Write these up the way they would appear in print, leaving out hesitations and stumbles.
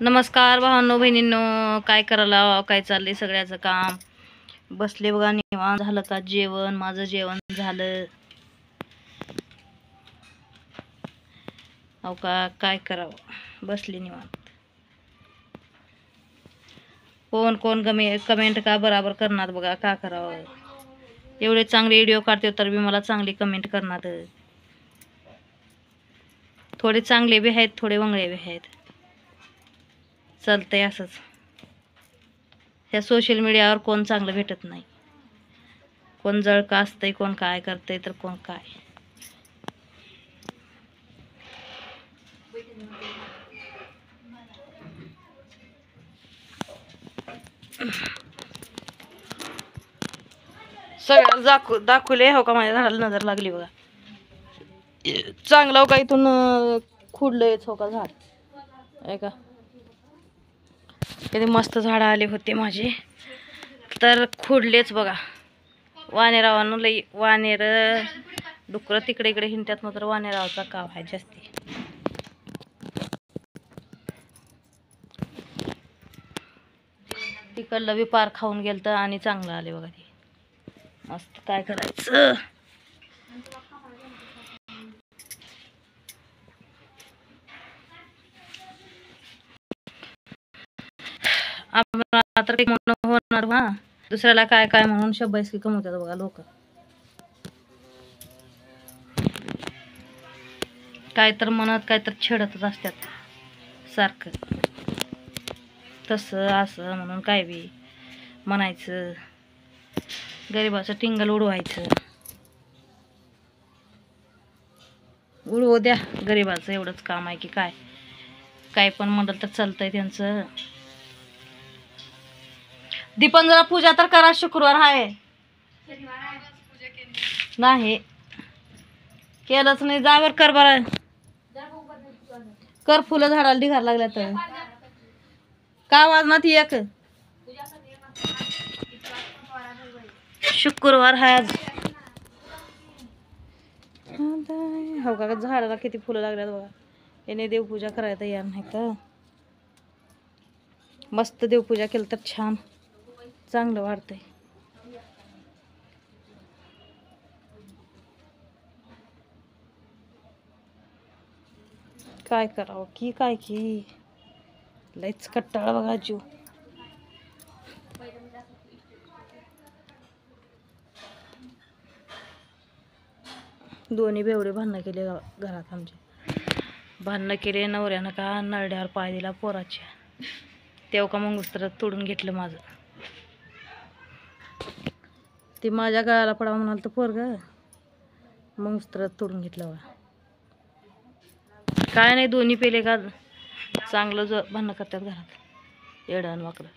नमस्कार भावांनो बहिणींनो, काय करायला, काय चाललंय सगळ्याचं काम. बसले बघा निवांत. झालं का जेवण? माझं जेवण झालं. अहो का काय करावं, बसले निवांत. कोण कोण कमेंट का बराबर करणार बघा, का करावं. एवढे चांगले व्हिडिओ काढते तर बी मला चांगली कमेंट करणार. थोडे चांगले बी आहेत, थोडे वंगळे बी आहेत. चालतंय असंच. ह्या सोशल मीडियावर कोण चांगलं भेटत नाही. कोण जळका असतंय, कोण काय करतंय, तर कोण काय. सगळ्याला दाखवले हो का, माझ्या झाडाला नजर लागली बघा. चांगलं हो का, इथून खुडलंयच हो का झाड. आहे का किती मस्त झाड आले होते माझे, तर खुडलेच बघा. वानेरावानं लई वानेर डुकर तिकडे इकडे हिंडतात, मात्र वानेरावाचा काव आहे जास्ती. तिकडलं बी पार खाऊन गेलं तर आणि चांगलं आले बघा ते मस्त. काय करायचं, आपण तर काही म्हणणं होणार हा. दुसऱ्याला काय काय म्हणून शब्बाईस कमवतात बघा लोक. काय तर म्हणत काय तर छेडतच असतात सारखं. तसं असं म्हणून काय बी म्हणायचं, गरिबाचं टिंगल उडवायचं. उडवू द्या, गरिबाचं एवढंच काम आहे की काय. काय पण म्हणलं तर चालतंय त्यांचं. दीपन जरा पूजा तर करा, शुक्रवार आहे. नाही केलंच नाही, जावर कर बरं. कर, फुलं झाडाला ढिगार लागल्या तर का वाजनात एक. शुक्रवार आहे आज. हो का, झाडाला किती फुलं लागल्यात बघा. याने देवपूजा करायला या नाही का. मस्त देवपूजा केलं तर छान चांगलं वाटतंय. काय करावं की काय की, लयच कट्टाळा बघा जीव. दोन्ही बेवडे भांडणं केले घरात आमचे. भांडणं केले नवऱ्यानं का नरड्यावर पाय दिला पोराच्या. तेव्हा का मंगळसूत्र तोडून घेतलं माझं. ते माझ्या गळ्याला पडावं म्हणाल तर पोरग मंगळसूत्र तोडून घेतलं बघा. काय नाही, दोन्ही पेले का चांगलं भांडणं करतात घरात, येडण वाकडं.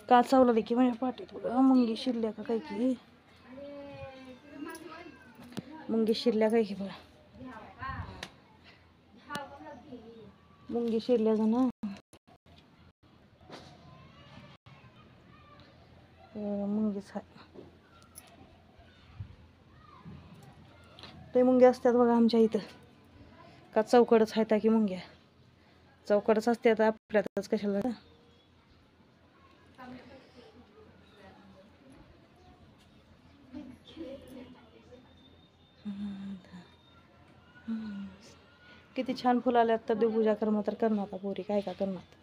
का चावलं की माझ्या पाठीत बघा. मुंगी शिरल्या का काय की, मुंगी शिरल्या काय की बघा. मुंगी शिरल्या जण मुंगीच आहे. ते मुंग्या असतात बघा आमच्या इथं. का चौकडच आहेत की मुंग्या, चौकडच असतात आपल्यातच कशाला. किती छान फुलं आल्यात तर देवपूजा कर मात्र करणार पोरी, काय का करणार.